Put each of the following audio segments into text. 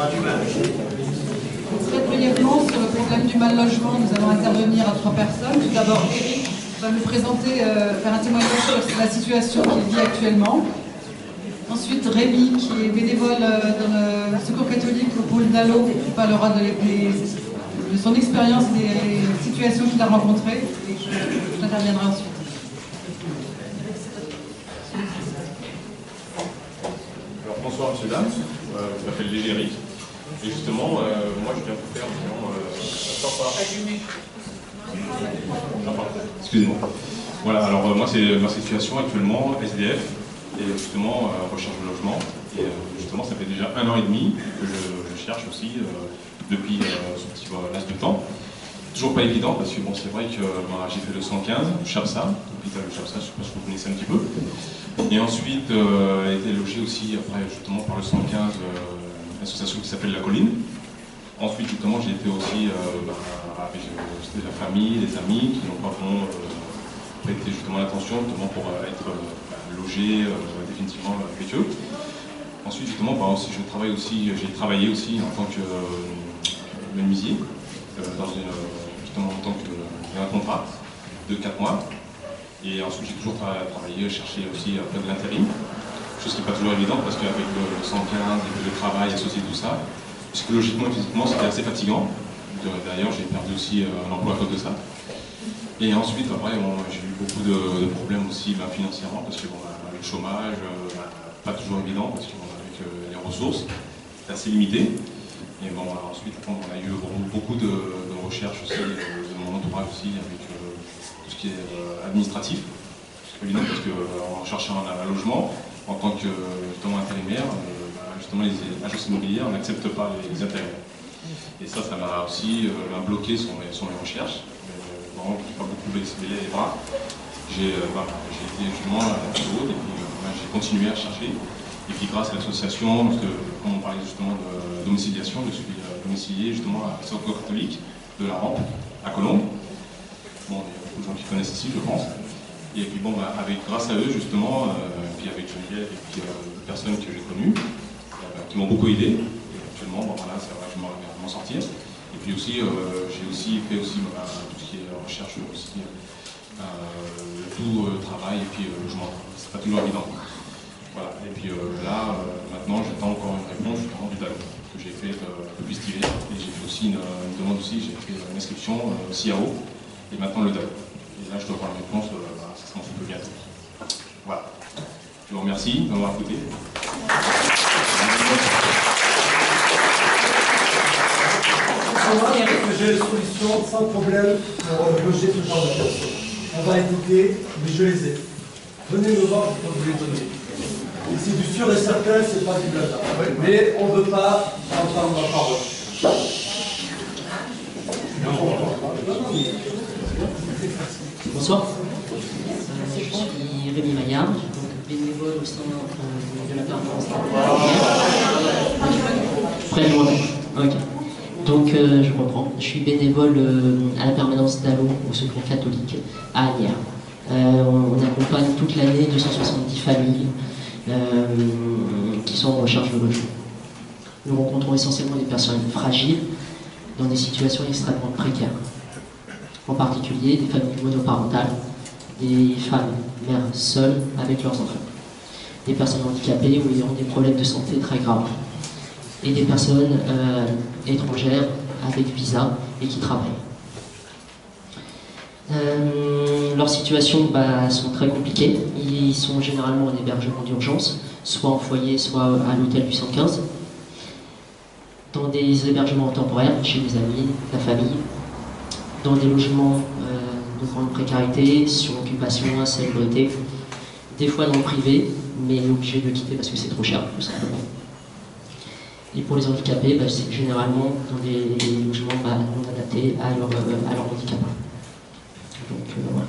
Très brièvement, sur le problème du mal logement, nous allons intervenir à 3 personnes. Tout d'abord, Eric va nous présenter, faire un témoignage sur la situation qu'il vit actuellement. Ensuite, Rémi, qui est bénévole dans le Secours catholique au pôle d'Allo, qui parlera de son expérience et des situations qu'il a rencontrées. Et je t'interviendrai ensuite. Alors, bonsoir, monsieur, dames. Je m'appelle Eric. Et justement, moi, je viens vous faire excusez-moi. Voilà, alors moi, c'est ma situation actuellement, SDF, et justement, recherche de logement. Et justement, ça fait déjà 1 an et demi que je cherche aussi, depuis ce petit laps de temps. Toujours pas évident, parce que bon, c'est vrai que j'ai fait le 115, Chapsa, l'hôpital de Chapsa, je ne sais pas si vous connaissez un petit peu. Et ensuite, a été logé aussi, après, justement, par le 115, une association qui s'appelle La Colline. Ensuite, justement, j'ai été aussi avec la famille, les amis qui n'ont pas vraiment prêté justement l'attention, notamment pour être logé définitivement avec eux. Ensuite, justement, j'ai travaillé aussi en tant que menuisier, justement en tant qu'un contrat de 4 mois. Et ensuite, j'ai toujours travaillé, cherché aussi un peu de l'intérim. Chose qui n'est pas toujours évidente parce qu'avec le 115 et le travail associé à tout ça, psychologiquement et physiquement c'était assez fatigant. D'ailleurs j'ai perdu aussi un emploi à cause de ça. Et ensuite après j'ai eu beaucoup de problèmes aussi financièrement parce que le chômage, pas toujours évident parce qu'avec les ressources, c'est assez limité. Et ensuite on a eu beaucoup de recherches aussi de mon entourage aussi avec tout ce qui est administratif. C'est évident parce qu'en cherchant un logement, en tant que justement intérimaire, justement les agences immobilières n'acceptent pas les intérimaires. Et ça m'a aussi bloqué sur mes recherches. Vraiment, je n'ai pas beaucoup baissé les bras. J'ai été justement à la haute et puis j'ai continué à chercher. Et puis grâce à l'association, parce que comme on parlait justement de domiciliation, je suis domicilié justement à la Secours catholique de la Rampe, à Colombes. Bon, il y a beaucoup de gens qui connaissent ici, je pense. Et puis grâce à eux justement, puis avec Geneviève et puis des personnes que j'ai connues, qui m'ont beaucoup aidé. Et actuellement, voilà, ça va, je m'en sortir. Et puis aussi, j'ai aussi fait aussi tout ce qui est recherche aussi, tout travail et puis logement. C'est pas toujours évident. Voilà. Et puis là, maintenant, j'attends encore une réponse justement du DALO que j'ai fait depuis cet hiver. Et j'ai fait aussi une demande aussi, j'ai fait une inscription CIAO et maintenant le DALO. Et là, je dois avoir une réponse. Ça sera un petit peu bientôt. Voilà. Je vous remercie de m'avoir écouté. J'ai une solution sans problème pour loger ce genre de personnes. On va écouter, mais je les ai. Venez me voir, je peux vous les donner. Et c'est du sûr et certain, c'est pas du blabla. Mais on ne veut pas entendre ma parole. Bonsoir, je suis Rémi Maillard, bénévole au sein de la permanence. Près de moi. Ok. Donc je reprends. Je suis bénévole à la permanence d'Allo au Secours catholique à Agnières. On accompagne toute l'année 270 familles qui sont en recherche de logement. Nous rencontrons essentiellement des personnes fragiles dans des situations extrêmement précaires. En particulier des familles monoparentales, des femmes mères seules avec leurs enfants, des personnes handicapées ou ayant des problèmes de santé très graves, et des personnes étrangères avec visa et qui travaillent. Leurs situations sont très compliquées. Ils sont généralement en hébergement d'urgence, soit en foyer, soit à l'hôtel du 115, dans des hébergements temporaires chez des amis, la famille, dans des logements de grande précarité, sur occupation, insalubrité, des fois dans le privé, mais obligés de quitter parce que c'est trop cher, tout simplement. Et pour les handicapés, c'est généralement dans des logements non adaptés à leur handicap. Donc voilà.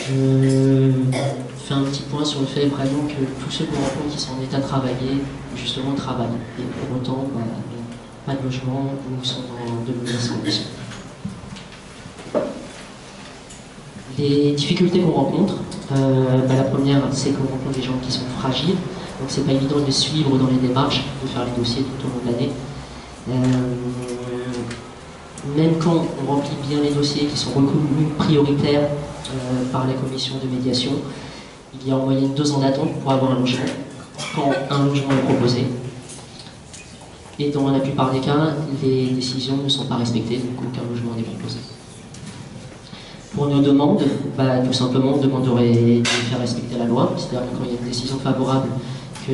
Je fais un petit point sur le fait vraiment que tous ceux qu'on rencontre qui sont en état de travailler, justement travaillent. Et pour autant, pas de logement ou sont dans de mauvaises conditions. Les difficultés qu'on rencontre, la première, c'est qu'on rencontre des gens qui sont fragiles, donc c'est pas évident de les suivre dans les démarches, de faire les dossiers tout au long de l'année. Même quand on remplit bien les dossiers qui sont reconnus prioritaires par la commission de médiation, il y a en moyenne 2 ans d'attente pour avoir un logement, quand un logement est proposé. Et dans la plupart des cas, les décisions ne sont pas respectées, donc aucun logement n'est proposé. Pour nos demandes, tout simplement, on demanderait de faire respecter la loi, c'est-à-dire que quand il y a une décision favorable, que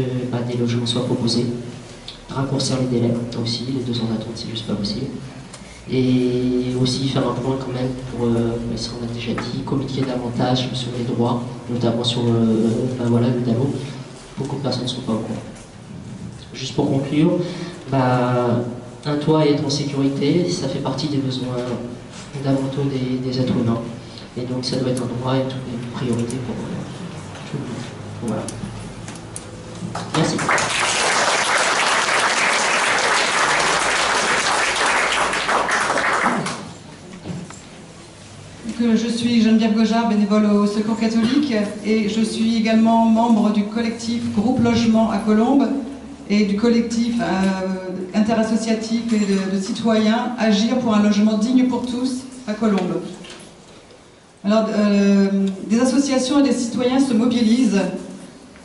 des logements soient proposés, raccourcir les délais aussi, les 2 ans d'attente, c'est juste pas possible. Et aussi faire un point quand même pour, ce qu'on a déjà dit, communiquer davantage sur les droits, notamment sur le DALO. Beaucoup de personnes ne sont pas au courant. Juste pour conclure, un toit et être en sécurité, ça fait partie des besoins fondamentaux des êtres humains. Et donc ça doit être un droit et une priorité pour tout le monde. Voilà. Merci. Je suis Geneviève Gojard, bénévole au Secours catholique, et je suis également membre du collectif Groupe Logement à Colombes et du collectif interassociatif et de citoyens Agir pour un logement digne pour tous à Colombes. Alors, des associations et des citoyens se mobilisent.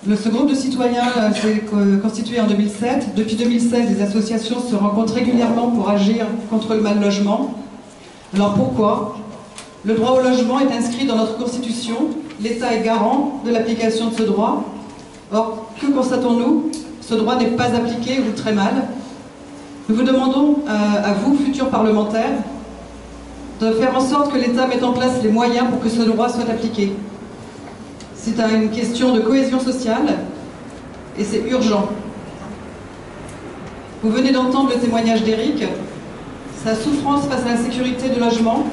Ce groupe de citoyens s'est constitué en 2007. Depuis 2016, des associations se rencontrent régulièrement pour agir contre le mal-logement. Alors pourquoi ? Le droit au logement est inscrit dans notre Constitution. L'État est garant de l'application de ce droit. Or, que constatons-nous ? Ce droit n'est pas appliqué ou très mal. Nous vous demandons, à vous, futurs parlementaires, de faire en sorte que l'État mette en place les moyens pour que ce droit soit appliqué. C'est une question de cohésion sociale et c'est urgent. Vous venez d'entendre le témoignage d'Éric, sa souffrance face à l'insécurité du logement.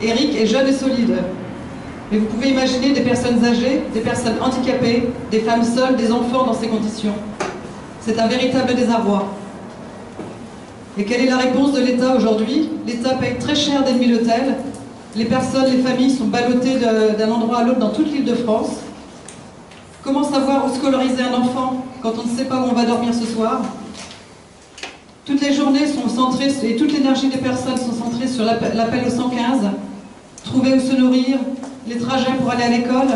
Éric est jeune et solide, mais vous pouvez imaginer des personnes âgées, des personnes handicapées, des femmes seules, des enfants dans ces conditions. C'est un véritable désarroi. Et quelle est la réponse de l'État aujourd'hui? L'État paye très cher des nuits d'hôtel. Les personnes, les familles sont ballottées d'un endroit à l'autre dans toute l'île de France. Comment savoir où scolariser un enfant quand on ne sait pas où on va dormir ce soir? Toutes les journées sont centrées, et toute l'énergie des personnes sont centrées sur l'appel au 115, trouver où se nourrir, les trajets pour aller à l'école,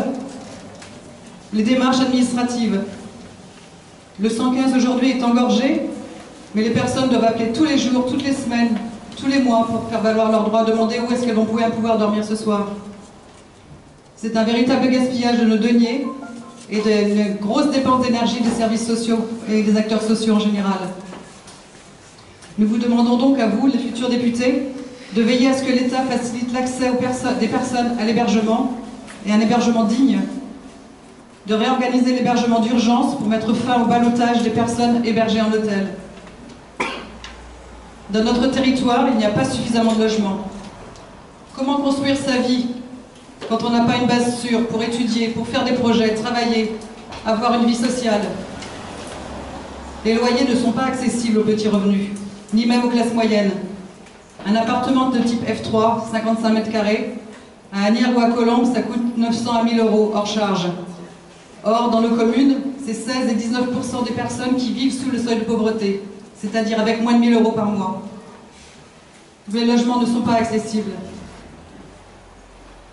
les démarches administratives. Le 115 aujourd'hui est engorgé, mais les personnes doivent appeler tous les jours, toutes les semaines, tous les mois pour faire valoir leurs droits, demander où est-ce qu'elles vont pouvoir dormir ce soir. C'est un véritable gaspillage de nos deniers et une grosse dépense d'énergie des services sociaux et des acteurs sociaux en général. Nous vous demandons donc à vous, les futurs députés, de veiller à ce que l'État facilite l'accès des personnes à l'hébergement et un hébergement digne, de réorganiser l'hébergement d'urgence pour mettre fin au ballottage des personnes hébergées en hôtel. Dans notre territoire, il n'y a pas suffisamment de logements. Comment construire sa vie quand on n'a pas une base sûre pour étudier, pour faire des projets, travailler, avoir une vie sociale? Les loyers ne sont pas accessibles aux petits revenus, ni même aux classes moyennes. Un appartement de type F3, 55 mètres carrés, à Asnières ou à Colombes, ça coûte 900 à 1000 euros hors charge. Or, dans nos communes, c'est 16 et 19% des personnes qui vivent sous le seuil de pauvreté, c'est-à-dire avec moins de 1000 euros par mois. Les logements ne sont pas accessibles.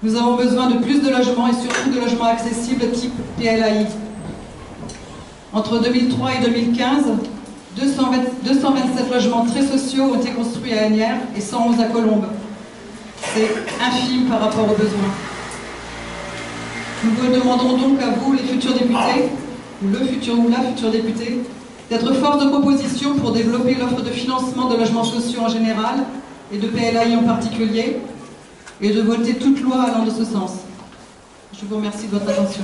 Nous avons besoin de plus de logements et surtout de logements accessibles type PLAI. Entre 2003 et 2015, 227 logements très sociaux ont été construits à Asnières et 111 à Colombes. C'est infime par rapport aux besoins. Nous vous demandons donc à vous, les futurs députés, ou le futur ou la future députée, d'être force de proposition pour développer l'offre de financement de logements sociaux en général et de PLAI en particulier, et de voter toute loi allant de ce sens. Je vous remercie de votre attention.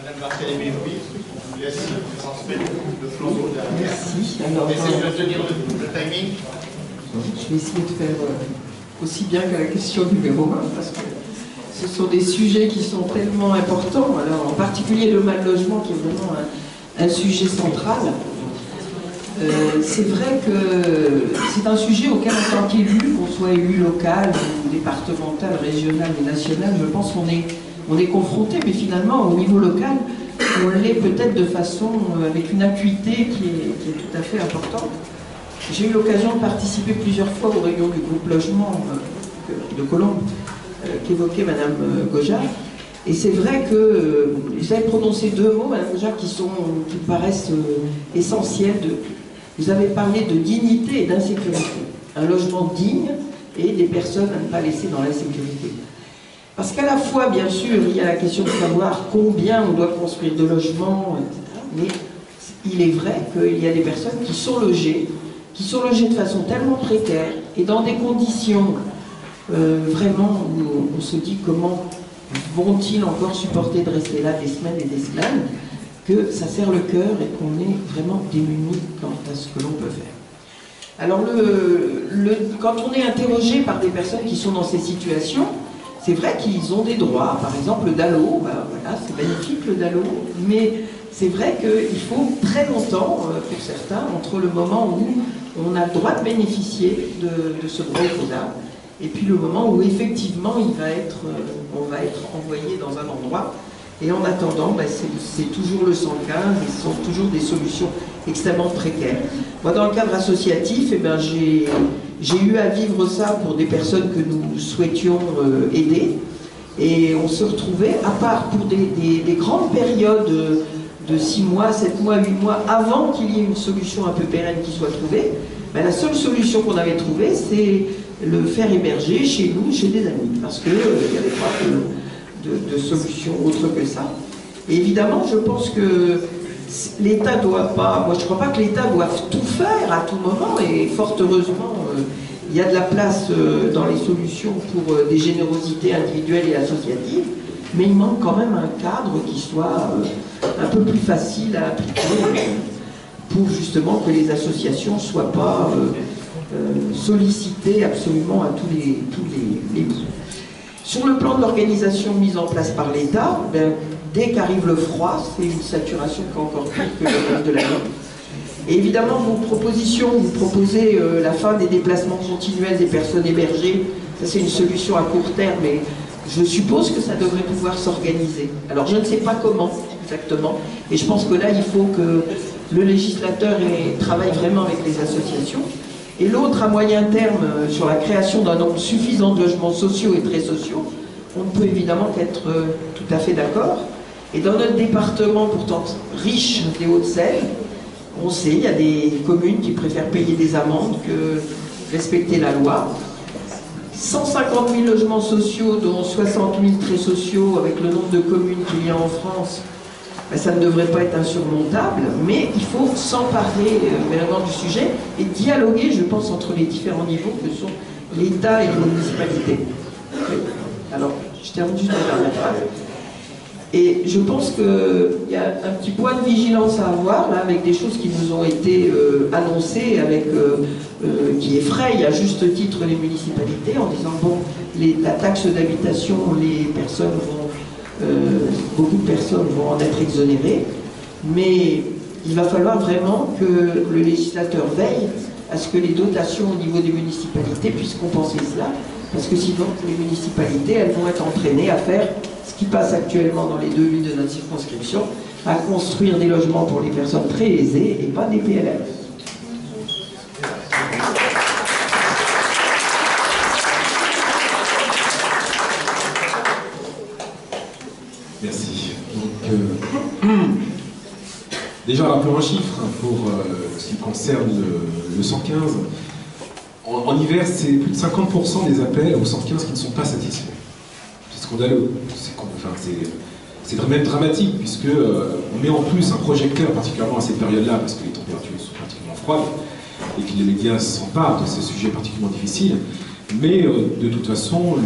Madame Barthélémy, oui, je vous laisse transmettre le flambeau derrière. Merci. Alors, essayez de tenir le timing. Je vais essayer de faire aussi bien que la question numéro 1, parce que ce sont des sujets qui sont tellement importants. Alors, en particulier le mal-logement, qui est vraiment un sujet central. C'est vrai que c'est un sujet auquel, en tant qu'élu, qu'on soit élu local, ou départemental, régional ou national, je pense qu'on est on est confronté, mais finalement, au niveau local, on l'est peut-être de façon, avec une acuité qui est tout à fait importante. J'ai eu l'occasion de participer plusieurs fois aux réunions du groupe logement de Colombes, qu'évoquait Madame Gojard. Et c'est vrai que vous avez prononcé deux mots, Madame Gojard, qui me paraissent essentiels. Vous avez parlé de dignité et d'insécurité. Un logement digne et des personnes à ne pas laisser dans l'insécurité. Parce qu'à la fois, bien sûr, il y a la question de savoir combien on doit construire de logements, etc. Mais il est vrai qu'il y a des personnes qui sont logées de façon tellement précaire et dans des conditions vraiment où on se dit comment vont-ils encore supporter de rester là des semaines et des semaines, que ça serre le cœur et qu'on est vraiment démunis quant à ce que l'on peut faire. Alors quand on est interrogé par des personnes qui sont dans ces situations, c'est vrai qu'ils ont des droits, par exemple le DALO, voilà, c'est magnifique le DALO, mais c'est vrai qu'il faut très longtemps, pour certains, entre le moment où on a le droit de bénéficier de ce droit au FODA, et puis le moment où effectivement on va être envoyé dans un endroit. Et en attendant, c'est toujours le 115, et ce sont toujours des solutions extrêmement précaires. Moi, dans le cadre associatif, j'ai eu à vivre ça pour des personnes que nous souhaitions aider. Et on se retrouvait, à part pour des grandes périodes de 6 mois, 7 mois, 8 mois, avant qu'il y ait une solution un peu pérenne qui soit trouvée, la seule solution qu'on avait trouvée, c'est le faire héberger chez nous, chez des amis. Parce qu'il n'y avait pas de solution autre que ça. Et évidemment, je pense que l'État doit pas... Moi, je ne crois pas que l'État doive tout faire à tout moment, et fort heureusement, il y a de la place dans les solutions pour des générosités individuelles et associatives, mais il manque quand même un cadre qui soit un peu plus facile à appliquer pour justement que les associations ne soient pas sollicitées absolument à tous les bouts. Sur le plan de l'organisation mise en place par l'État, dès qu'arrive le froid, c'est une saturation qui est encore pire que le reste de l'année. Et évidemment, vous proposez la fin des déplacements continuels des personnes hébergées. Ça, c'est une solution à court terme, mais je suppose que ça devrait pouvoir s'organiser. Alors, je ne sais pas comment exactement, et je pense que là, il faut que le législateur travaille vraiment avec les associations. Et l'autre, à moyen terme, sur la création d'un nombre suffisant de logements sociaux et très sociaux, on ne peut évidemment qu'être tout à fait d'accord. Et dans notre département, pourtant riche des Hauts-de-Seine, on sait, il y a des communes qui préfèrent payer des amendes que respecter la loi. 150 000 logements sociaux, dont 60 000 très sociaux, avec le nombre de communes qu'il y a en France, ça ne devrait pas être insurmontable, mais il faut s'emparer vraiment du sujet et dialoguer, je pense, entre les différents niveaux que sont l'État et les municipalités. Alors, je termine juste la dernière phrase. Et je pense qu'il y a un petit point de vigilance à avoir, là, avec des choses qui nous ont été annoncées, qui effrayent à juste titre les municipalités, en disant, bon, la taxe d'habitation, beaucoup de personnes vont en être exonérées, mais il va falloir vraiment que le législateur veille à ce que les dotations au niveau des municipalités puissent compenser cela, parce que sinon les municipalités, elles vont être entraînées à faire ce qui passe actuellement dans les 2 villes de notre circonscription, à construire des logements pour les personnes très aisées et pas des PLR. Merci. Donc, déjà, rappelons un chiffre pour ce qui concerne le 115. En hiver, c'est plus de 50% des appels au 115 qui ne sont pas satisfaits. C'est scandaleux. C'est même dramatique, puisque on met en plus un projecteur, particulièrement à cette période-là, parce que les températures sont particulièrement froides, et que les médias s'emparent de ces sujets particulièrement difficiles. Mais de toute façon,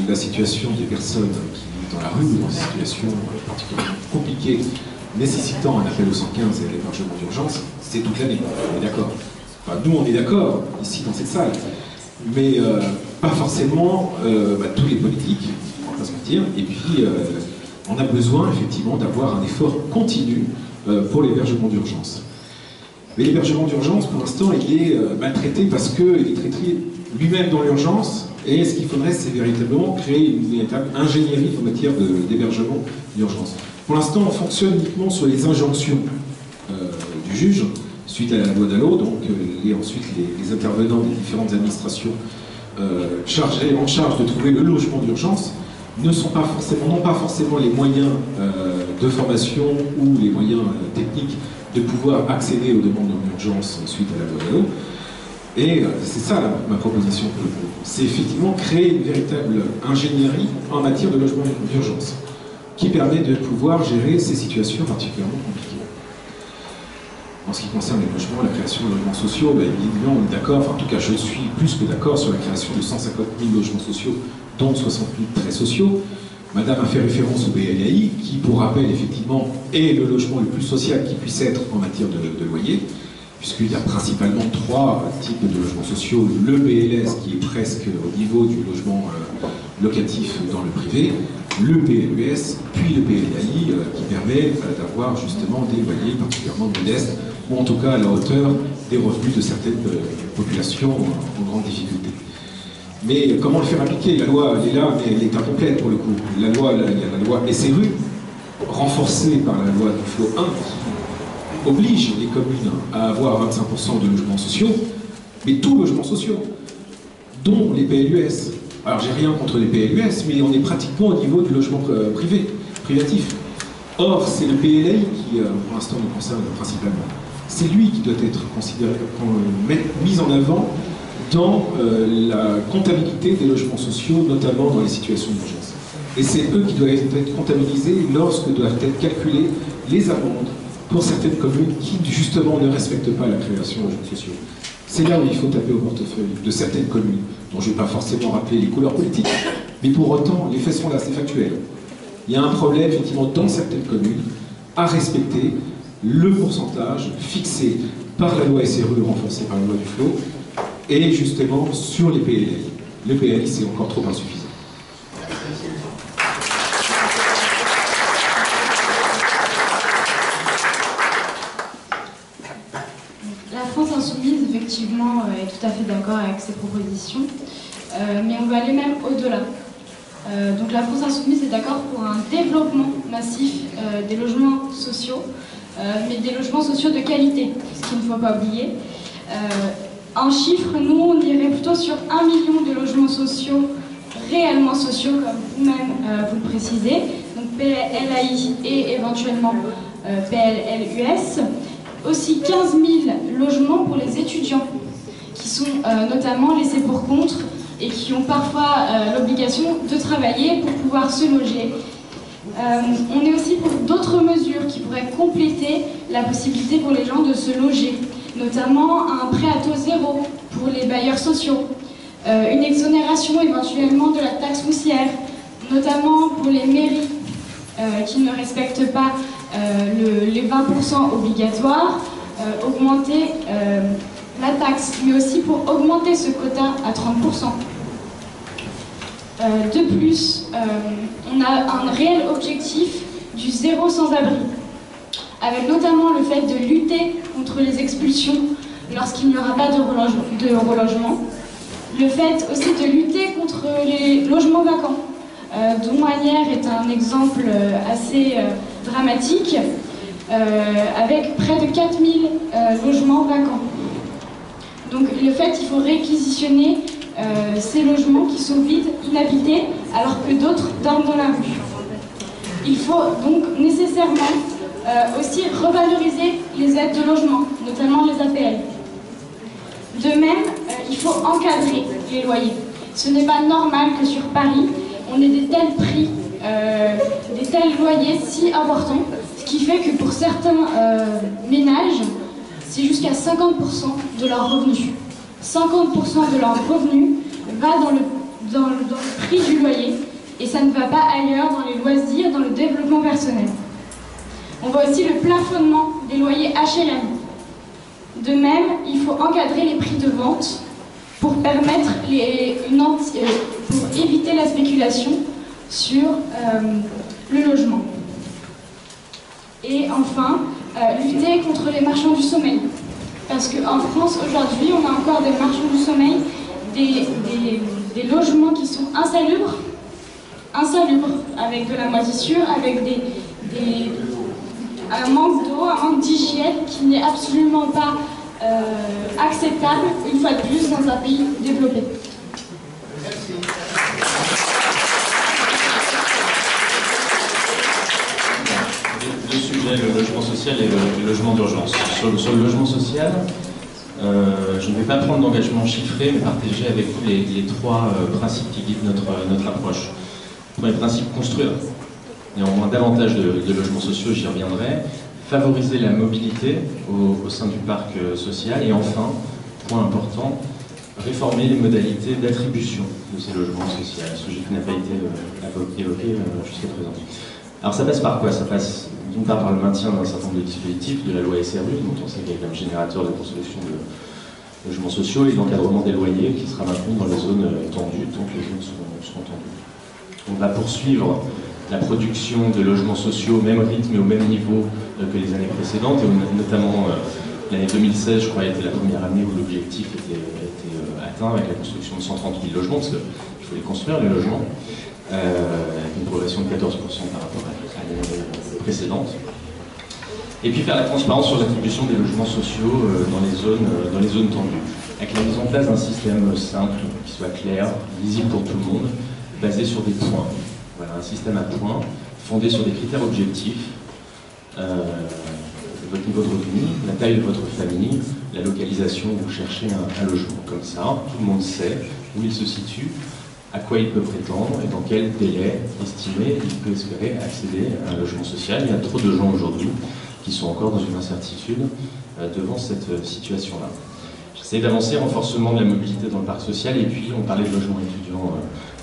la situation des personnes qui vivent dans la rue, dans des situations particulièrement compliquées, nécessitant un appel au 115 et un hébergement d'urgence, c'est toute l'année, on est d'accord. Enfin, nous, on est d'accord, ici, dans cette salle, mais pas forcément tous les politiques, on va pas se mentir, et puis on a besoin, effectivement, d'avoir un effort continu pour l'hébergement d'urgence. Mais l'hébergement d'urgence, pour l'instant, il est maltraité parce qu'il est traité lui-même dans l'urgence Et ce qu'il faudrait, c'est véritablement créer une véritable ingénierie en matière d'hébergement d'urgence. Pour l'instant, on fonctionne uniquement sur les injonctions du juge, suite à la loi Dallot, donc ensuite les intervenants des différentes administrations en charge de trouver le logement d'urgence n'ont pas forcément les moyens de formation ou les moyens techniques de pouvoir accéder aux demandes d'urgence suite à la loi Dallot. Et c'est ça ma proposition. C'est effectivement créer une véritable ingénierie en matière de logement d'urgence qui permet de pouvoir gérer ces situations particulièrement compliquées. En ce qui concerne les logements, la création de logements sociaux, évidemment, on est d'accord, enfin en tout cas je suis plus que d'accord sur la création de 150 000 logements sociaux, dont 60 000 très sociaux. Madame a fait référence au BLAI, qui pour rappel effectivement est le logement le plus social qui puisse être en matière de loyer, puisqu'il y a principalement 3 types de logements sociaux. Le BLS qui est presque au niveau du logement locatif dans le privé, le PLUS, puis le PLAI qui permet d'avoir justement des loyers particulièrement modestes, ou en tout cas à la hauteur des revenus de certaines populations en grande difficulté. Mais comment le faire appliquer? La loi, elle est là, mais elle est incomplète pour le coup. Il y a la loi SRU, renforcée par la loi du flot 1, qui oblige les communes à avoir 25% de logements sociaux, mais tous logements sociaux, dont les PLUS. Alors j'ai rien contre les PLUS, mais on est pratiquement au niveau du logement privatif. Or, c'est le PLAI qui, pour l'instant, nous concerne principalement. C'est lui qui doit être considéré, mis en avant dans la comptabilité des logements sociaux, notamment dans les situations d'urgence. Et c'est eux qui doivent être comptabilisés lorsque doivent être calculées les amendes pour certaines communes qui, justement, ne respectent pas la création de logements sociaux. C'est là où il faut taper au portefeuille de certaines communes, dont je ne vais pas forcément rappeler les couleurs politiques, mais pour autant, les faits sont là, c'est factuel. Il y a un problème, effectivement, dans certaines communes, à respecter le pourcentage fixé par la loi SRU, renforcée par la loi du flot, et justement sur les PLAI. Le PLAI, c'est encore trop insuffisant. La France Insoumise, effectivement, est tout à fait d'accord avec ces propositions, mais on va aller même au-delà. Donc la France Insoumise est d'accord pour un développement massif des logements sociaux, mais des logements sociaux de qualité, ce qu'il ne faut pas oublier. En chiffres, nous, on irait plutôt sur 1 million de logements sociaux, réellement sociaux, comme vous-même vous le précisez, donc PLAI et éventuellement PLLUS. Aussi 15 000 logements pour les étudiants, qui sont notamment laissés pour compte et qui ont parfois l'obligation de travailler pour pouvoir se loger. On est aussi pour d'autres mesures qui pourraient compléter la possibilité pour les gens de se loger, notamment un prêt à taux zéro pour les bailleurs sociaux, une exonération éventuellement de la taxe foncière, notamment pour les mairies qui ne respectent pas les 20% obligatoires, augmenter la taxe, mais aussi pour augmenter ce quota à 30%. De plus, on a un réel objectif du zéro sans-abri, avec notamment le fait de lutter contre les expulsions lorsqu'il n'y aura pas de relogement, le fait aussi de lutter contre les logements vacants, dont Asnières est un exemple assez dramatique, avec près de 4000 logements vacants. Donc le fait qu'il faut réquisitionner ces logements qui sont vides, inhabités, alors que d'autres dorment dans la rue. Il faut donc nécessairement aussi revaloriser les aides de logement, notamment les APL. De même, il faut encadrer les loyers. Ce n'est pas normal que sur Paris, on ait des tels prix, des tels loyers si importants, ce qui fait que pour certains ménages, c'est jusqu'à 50% de leurs revenus. 50% de leurs revenus va dans le prix du loyer, et ça ne va pas ailleurs, dans les loisirs, dans le développement personnel. On voit aussi le plafonnement des loyers HLM. De même, il faut encadrer les prix de vente pour permettre pour éviter la spéculation sur le logement. Et enfin, lutter contre les marchands du sommeil. Parce qu'en France, aujourd'hui, on a encore des marchands du sommeil, des des logements qui sont insalubres, avec de la moisissure, avec un manque d'eau, un manque d'hygiène qui n'est absolument pas acceptable, une fois de plus, dans un pays développé. Deux sujets, le logement social et le logement d'urgence. Sur le logement social, je ne vais pas prendre d'engagement chiffré, mais partager avec vous les trois principes qui guident notre approche. Premier principe, construire néanmoins davantage de logements sociaux, j'y reviendrai. Favoriser la mobilité au sein du parc social. Et enfin, point important, réformer les modalités d'attribution de ces logements sociaux, ce sujet qui n'a pas été évoqué jusqu'à présent. Alors ça passe par quoi? Ça passe d'une part par le maintien d'un certain nombre de dispositifs de la loi SRU, dont on sait qu'elle est comme générateur de construction de logements sociaux, et l'encadrement des loyers qui sera maintenu dans les zones tendues, tant que les zones seront tendues. On va poursuivre la production de logements sociaux au même rythme et au même niveau que les années précédentes, et notamment l'année 2016, je crois, a été la première année où l'objectif était atteint avec la construction de 130 000 logements, parce qu'il faut les construire, les logements, une progression de 14% par rapport à l'année précédente. Et puis faire la transparence sur l'attribution des logements sociaux dans les zones tendues, avec la mise en place d'un système simple, qui soit clair, lisible pour tout le monde, basé sur des points. Voilà, un système à points, fondé sur des critères objectifs, votre niveau de revenu, la taille de votre famille, la localisation où vous cherchez un logement. Comme ça, tout le monde sait où il se situe, à quoi il peut prétendre et dans quel délai estimé il peut espérer accéder à un logement social. Il y a trop de gens aujourd'hui qui sont encore dans une incertitude devant cette situation-là. J'essaie d'avancer, renforcement de la mobilité dans le parc social, et puis on parlait de logements étudiants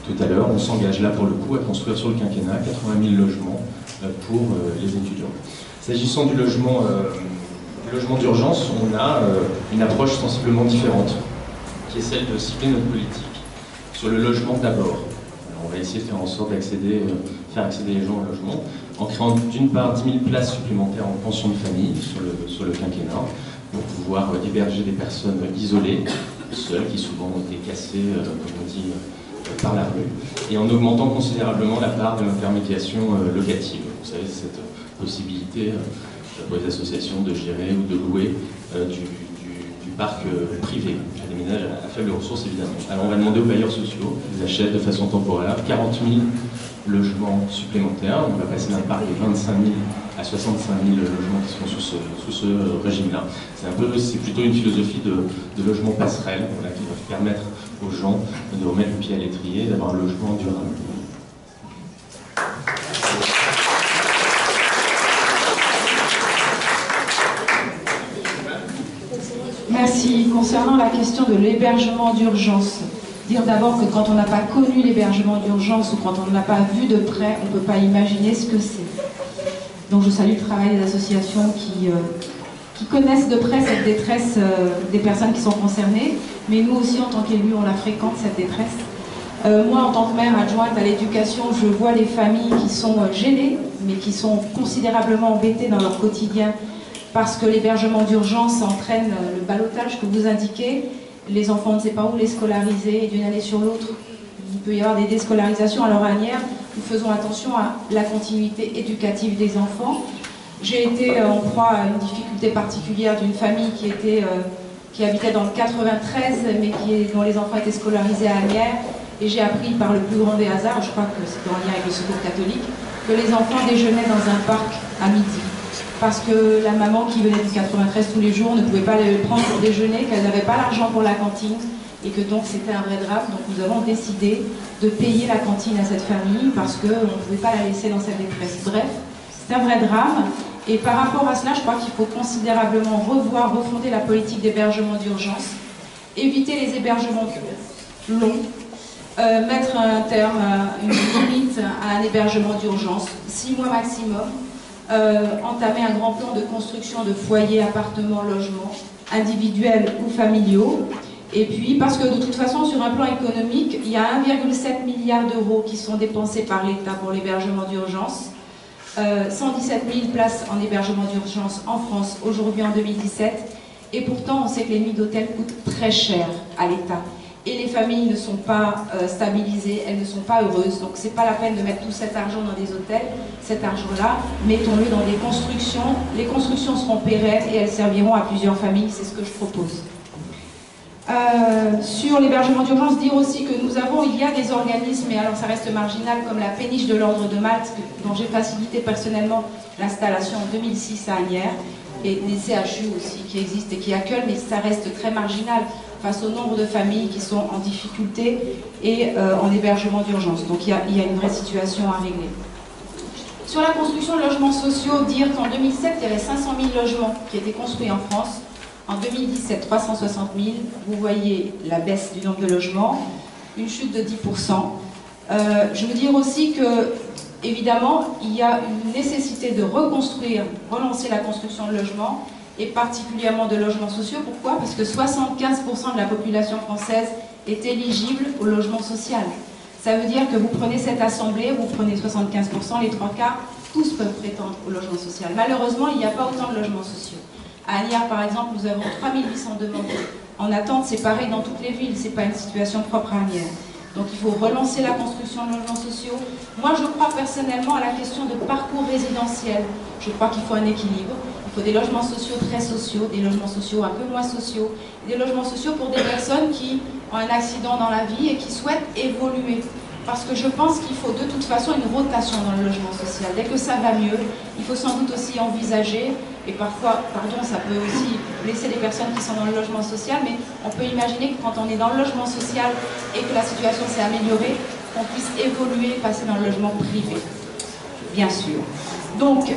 tout à l'heure, on s'engage là pour le coup à construire sur le quinquennat 80 000 logements pour les étudiants. S'agissant du logement d'urgence, on a une approche sensiblement différente, qui est celle de cibler notre politique sur le logement d'abord. On va essayer de faire en sorte faire accéder les gens au logement, en créant d'une part 10 000 places supplémentaires en pension de famille sur le quinquennat, pour pouvoir héberger des personnes isolées, seules, qui souvent ont été cassées, comme on dit, par la rue, et en augmentant considérablement la part de l'intermédiation locative. Vous savez, cette possibilité pour les associations de gérer ou de louer du parc privé, à des ménages à faible ressources évidemment. Alors on va demander aux bailleurs sociaux qu'ils achètent de façon temporaire 40 000 logements supplémentaires. On va passer d'un parc de 25 000 à 65 000 logements qui seront sous ce régime-là. C'est plutôt une philosophie de logement passerelle, voilà, qui va permettre aux gens de remettre le pied à l'étrier et d'avoir un logement durable. Merci. Concernant la question de l'hébergement d'urgence, dire d'abord que quand on n'a pas connu l'hébergement d'urgence ou quand on ne l'a pas vu de près, on ne peut pas imaginer ce que c'est. Donc je salue le travail des associations qui connaissent de près cette détresse des personnes qui sont concernées, mais nous aussi en tant qu'élus, on la fréquente cette détresse. Moi en tant que mère adjointe à l'éducation, je vois les familles qui sont gênées, mais qui sont considérablement embêtées dans leur quotidien parce que l'hébergement d'urgence entraîne le ballottage que vous indiquez. Les enfants, on ne sait pas où les scolariser, et d'une année sur l'autre, il peut y avoir des déscolarisations. Alors à Asnières, nous faisons attention à la continuité éducative des enfants. J'ai été en proie à une difficulté particulière d'une famille qui habitait dans le 93, mais dont les enfants étaient scolarisés à Asnières. Et j'ai appris par le plus grand des hasards, je crois que c'est en lien avec le Secours catholique, que les enfants déjeunaient dans un parc à midi. Parce que la maman qui venait du 93 tous les jours ne pouvait pas les prendre pour déjeuner, qu'elle n'avait pas l'argent pour la cantine, et que donc c'était un vrai drame. Donc nous avons décidé de payer la cantine à cette famille parce qu'on ne pouvait pas la laisser dans cette détresse. Bref, c'est un vrai drame. Et par rapport à cela, je crois qu'il faut considérablement refonder la politique d'hébergement d'urgence, éviter les hébergements longs, mettre un terme, une limite à un hébergement d'urgence, 6 mois maximum, entamer un grand plan de construction de foyers, appartements, logements, individuels ou familiaux. Et puis, parce que de toute façon, sur un plan économique, il y a 1,7 milliard d'euros qui sont dépensés par l'État pour l'hébergement d'urgence, 117 000 places en hébergement d'urgence en France aujourd'hui en 2017, et pourtant on sait que les nuits d'hôtel coûtent très cher à l'État. et les familles ne sont pas stabilisées, elles ne sont pas heureuses. Donc c'est pas la peine de mettre tout cet argent dans des hôtels. Cet argent-là, mettons-le dans des constructions. Les constructions seront pérennes et elles serviront à plusieurs familles, c'est ce que je propose. Sur l'hébergement d'urgence, dire aussi que il y a des organismes, mais alors ça reste marginal, comme la Péniche de l'Ordre de Malte, dont j'ai facilité personnellement l'installation en 2006 à Asnières, et des CHU aussi qui existent et qui accueillent, mais ça reste très marginal face au nombre de familles qui sont en difficulté et en hébergement d'urgence. Donc il y a une vraie situation à régler. Sur la construction de logements sociaux, dire qu'en 2007, il y avait 500 000 logements qui étaient construits en France. En 2017, 360 000. Vous voyez la baisse du nombre de logements, une chute de 10%. Je veux dire aussi que, évidemment, il y a une nécessité de reconstruire, relancer la construction de logements, et particulièrement de logements sociaux. Pourquoi? Parce que 75% de la population française est éligible au logement social. Ça veut dire que vous prenez cette assemblée, vous prenez 75%, les 3/4, tous peuvent prétendre au logement social. Malheureusement, il n'y a pas autant de logements sociaux. À Asnières, par exemple, nous avons 3800 demandes en attente. C'est pareil dans toutes les villes, ce n'est pas une situation propre à Asnières. Donc il faut relancer la construction de logements sociaux. Moi, je crois personnellement à la question de parcours résidentiel. Je crois qu'il faut un équilibre. Il faut des logements sociaux très sociaux, des logements sociaux un peu moins sociaux, des logements sociaux pour des personnes qui ont un accident dans la vie et qui souhaitent évoluer. Parce que je pense qu'il faut de toute façon une rotation dans le logement social. Dès que ça va mieux, il faut sans doute aussi envisager, et parfois, pardon, ça peut aussi blesser les personnes qui sont dans le logement social, mais on peut imaginer que quand on est dans le logement social et que la situation s'est améliorée, on puisse évoluer, passer dans le logement privé, bien sûr. Donc,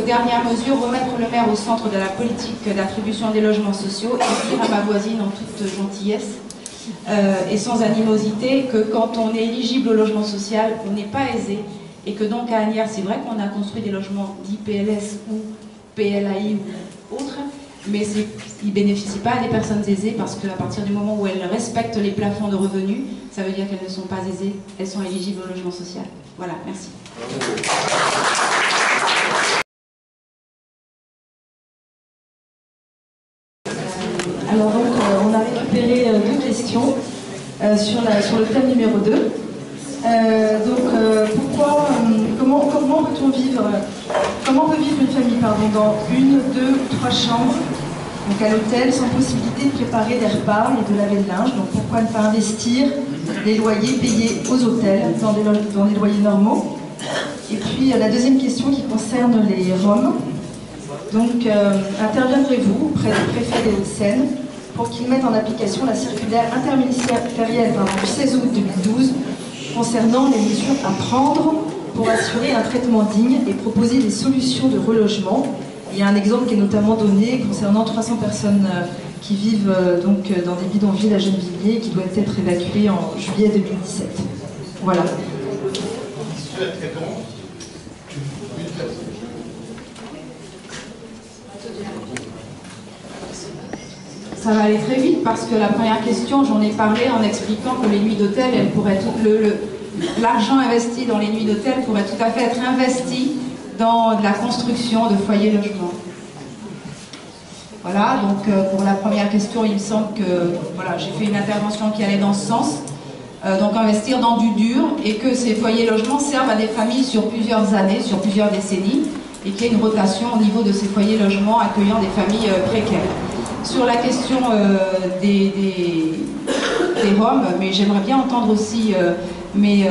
dernière mesure, remettre le maire au centre de la politique d'attribution des logements sociaux et dire à ma voisine en toute gentillesse et sans animosité que quand on est éligible au logement social, on n'est pas aisé et que donc à Asnières, c'est vrai qu'on a construit des logements dits PLS ou PLAI ou autres, mais ils ne bénéficient pas à des personnes aisées parce qu'à partir du moment où elles respectent les plafonds de revenus, ça veut dire qu'elles ne sont pas aisées, elles sont éligibles au logement social. Voilà, merci. Alors donc, on a récupéré deux questions sur le thème numéro 2. Comment peut-on vivre, comment peut vivre une famille dans 1, 2 ou 3 chambres, donc à l'hôtel, sans possibilité de préparer des repas et de laver le linge? Donc pourquoi ne pas investir les loyers payés aux hôtels dans des loyers normaux? Et puis la deuxième question qui concerne les Roms. Donc interviendrez-vous auprès du préfet des Hauts-de-Seine pour qu'il mette en application la circulaire interministérielle du 16 août 2012 concernant les mesures à prendre pour assurer un traitement digne et proposer des solutions de relogement. Il y a un exemple qui est notamment donné concernant 300 personnes qui vivent donc dans des bidonvilles à Gennevilliers qui doivent être évacuées en juillet 2017. Voilà. Ça va aller très vite parce que la première question, j'en ai parlé en expliquant que les nuits d'hôtel, l'argent investi dans les nuits d'hôtel pourrait tout à fait être investi dans de la construction de foyers logements. Voilà, donc pour la première question, il me semble que j'ai fait une intervention qui allait dans ce sens. Donc investir dans du dur et que ces foyers logements servent à des familles sur plusieurs années, sur plusieurs décennies, et qu'il y ait une rotation au niveau de ces foyers logements accueillant des familles précaires. Sur la question des Roms, mais j'aimerais bien entendre aussi mes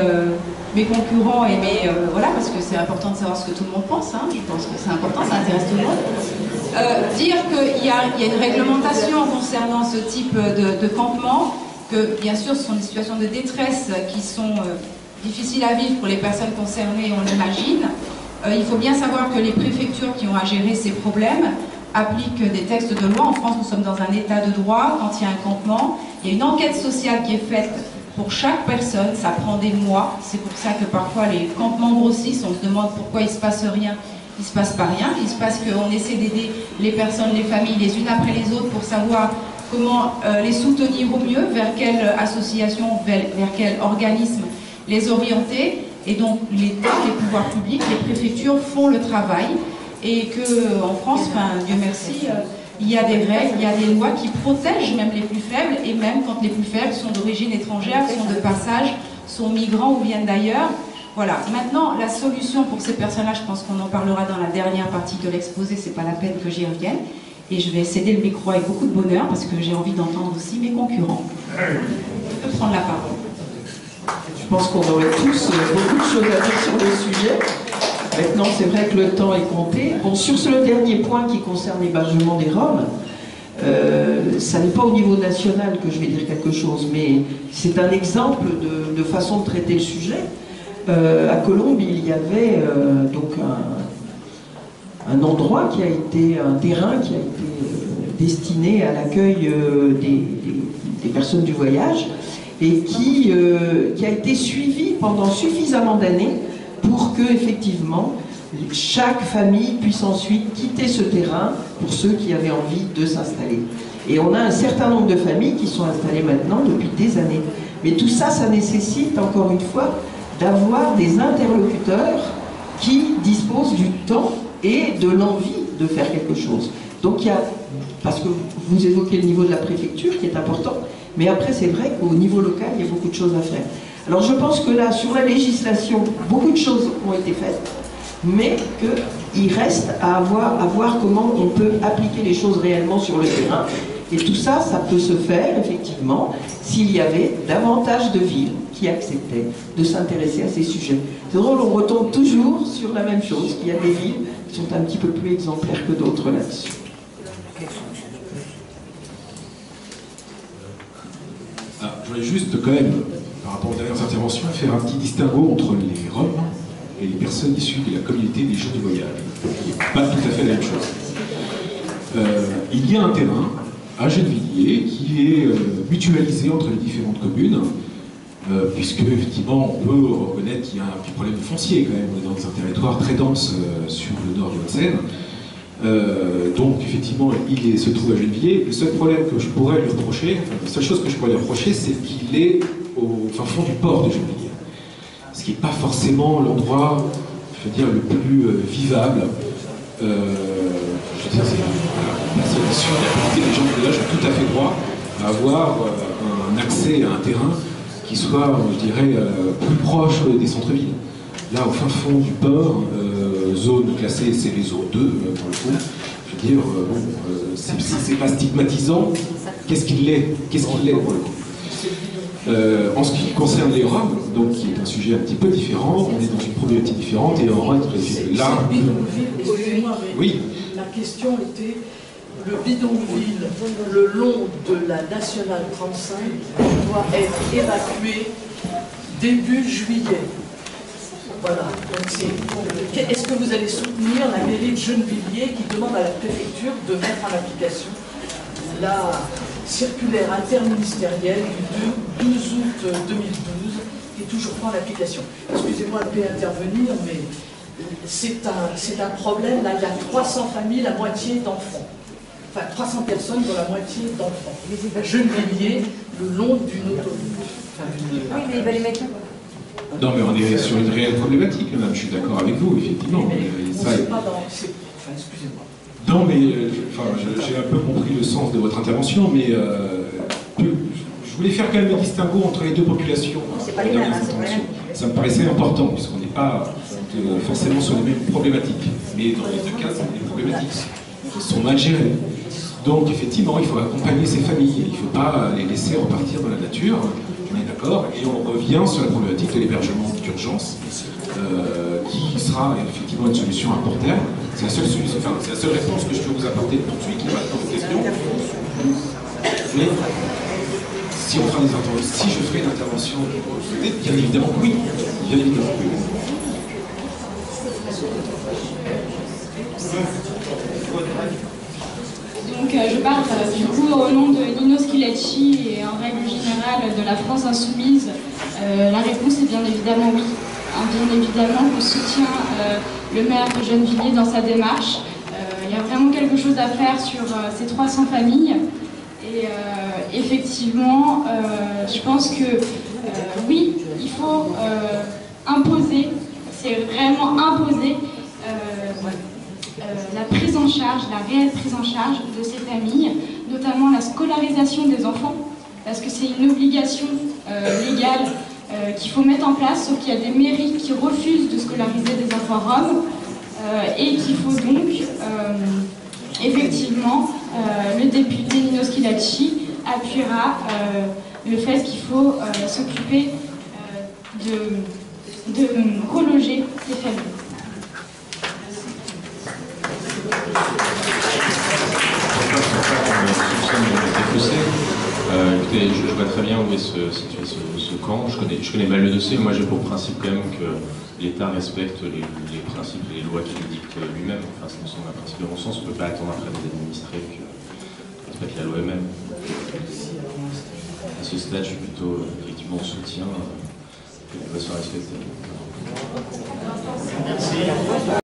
concurrents et voilà, parce que c'est important de savoir ce que tout le monde pense, hein, je pense que c'est important, ça intéresse tout le monde. Dire qu'il y a une réglementation concernant ce type de campement, que bien sûr ce sont des situations de détresse qui sont difficiles à vivre pour les personnes concernées, on l'imagine. Il faut bien savoir que les préfectures qui ont à gérer ces problèmes appliquent des textes de loi. En France, nous sommes dans un état de droit. Quand il y a un campement, il y a une enquête sociale qui est faite pour chaque personne. Ça prend des mois. C'est pour ça que parfois les campements grossissent. On se demande pourquoi il ne se passe rien. Il ne se passe pas rien. Il se passe qu'on essaie d'aider les personnes, les familles, les unes après les autres pour savoir comment les soutenir au mieux, vers quelle association, vers quel organisme les orienter. Et donc l'État, les pouvoirs publics, les préfectures font le travail. Et qu'en France, Dieu merci, Il y a des règles, il y a des lois qui protègent même les plus faibles, et même quand les plus faibles sont d'origine étrangère, sont de passage, sont migrants ou viennent d'ailleurs. Voilà. Maintenant, la solution pour ces personnes-là, je pense qu'on en parlera dans la dernière partie de l'exposé, c'est pas la peine que j'y revienne. Et je vais céder le micro avec beaucoup de bonheur parce que j'ai envie d'entendre aussi mes concurrents. Je peux prendre la parole. Je pense qu'on aurait tous beaucoup de choses à dire sur le sujet. Maintenant, c'est vrai que le temps est compté. Bon, sur le dernier point qui concerne l'hébergement des Roms, ça n'est pas au niveau national que je vais dire quelque chose, mais c'est un exemple de façon de traiter le sujet. À Colombes, il y avait donc un endroit qui a été, un terrain qui a été destiné à l'accueil des personnes du voyage et qui a été suivi pendant suffisamment d'années pour que, effectivement, chaque famille puisse ensuite quitter ce terrain pour ceux qui avaient envie de s'installer. Et on a un certain nombre de familles qui sont installées maintenant depuis des années. Mais tout ça, ça nécessite, encore une fois, d'avoir des interlocuteurs qui disposent du temps et de l'envie de faire quelque chose. Donc il y a, parce que vous évoquez le niveau de la préfecture qui est important, mais après c'est vrai qu'au niveau local, il y a beaucoup de choses à faire. Alors je pense que là, sur la législation, beaucoup de choses ont été faites, mais qu'il reste à voir comment on peut appliquer les choses réellement sur le terrain. Et tout ça, ça peut se faire, effectivement, s'il y avait davantage de villes qui acceptaient de s'intéresser à ces sujets. C'est drôle, on retombe toujours sur la même chose, qu'il y a des villes qui sont un petit peu plus exemplaires que d'autres là-dessus. Je voulais juste, quand même, par rapport aux dernières interventions, faire un petit distinguo entre les Roms et les personnes issues de la communauté des gens du voyage, qui n'est pas tout à fait la même chose. Il y a un terrain à Gennevilliers qui est mutualisé entre les différentes communes, puisque effectivement on peut reconnaître qu'il y a un petit problème de foncier quand même, on est dans un territoire très dense sur le nord de Haute-Seine. Donc effectivement il se trouve à Gennevilliers. Le seul problème que je pourrais lui reprocher, la seule chose que je pourrais lui reprocher, c'est qu'il est au fin fond du port de Gennevilliers. Ce qui n'est pas forcément l'endroit, je veux dire, le plus vivable. Je veux dire, la personne issue de la communauté des gens du village ont tout à fait droit à avoir un accès à un terrain qui soit, je dirais, plus proche des centres-villes. Là, au fin fond du port, zone classée, c'est les zones 2, pour le coup. Je veux dire, si c'est pas stigmatisant, qu'est-ce qu'il est pour le coup. En ce qui concerne les Roms, donc qui est un sujet un petit peu différent, on est dans une problématique différente et on rentre là. Oui. La question était le bidonville le long de la nationale 35 doit être évacué début juillet. Voilà. Est-ce que vous allez soutenir la mairie de Gennevilliers qui demande à la préfecture de mettre en application la circulaire interministérielle du 12 août 2012 qui est toujours pas en application? Excusez-moi de intervenir, mais c'est un problème. Là, il y a 300 familles, la moitié d'enfants. Enfin, 300 personnes dont la moitié d'enfants. À Gennevilliers, le long d'une autoroute. Oui, mais il va les mettre là. Non, mais on est sur une réelle problématique, madame. Je suis d'accord avec vous, effectivement. Excusez-moi. Non, mais j'ai un peu compris le sens de votre intervention, mais je voulais faire quand même un distinguo entre les deux populations. C'est pas les mêmes, ça me paraissait important, puisqu'on n'est pas forcément sur les mêmes problématiques. Mais dans les deux cas, c'est des problématiques qui sont mal gérées. Donc, effectivement, il faut accompagner ces familles. Il ne faut pas les laisser repartir dans la nature. On est d'accord. Et on revient sur la problématique de l'hébergement d'urgence, qui sera effectivement une solution à court terme. C'est la seule solution, enfin, c'est la seule réponse que je peux vous apporter tout de suite. Il n'y a pas de question. Mais si on fera des interventions, si je ferai une intervention, peut-être, bien évidemment, oui. Bien évidemment, oui. Donc je parle du coup au nom de Nino Schilacci et en règle générale de la France Insoumise. La réponse est bien évidemment oui. Bien évidemment, on soutient le maire de Gennevilliers dans sa démarche. Il y a vraiment quelque chose à faire sur ces 300 familles. Et effectivement, je pense que oui, il faut imposer, c'est vraiment imposer la prise en en charge, la réelle prise en charge de ces familles, notamment la scolarisation des enfants, parce que c'est une obligation légale qu'il faut mettre en place, sauf qu'il y a des mairies qui refusent de scolariser des enfants roms, et qu'il faut donc, effectivement, le député Nino Schilacci appuiera le fait qu'il faut s'occuper de reloger ces familles. Écoutez, je vois très bien où est situé ce camp, je connais mal le dossier, moi j'ai pour principe quand même que l'État respecte les principes et les lois qu'il dicte lui-même, enfin ça me semble un principe de bon sens, on ne peut pas attendre après des administrés qu'ils respectent la loi eux-mêmes. À ce stade, je suis plutôt effectivement en soutien que la loi soit respectée. Merci.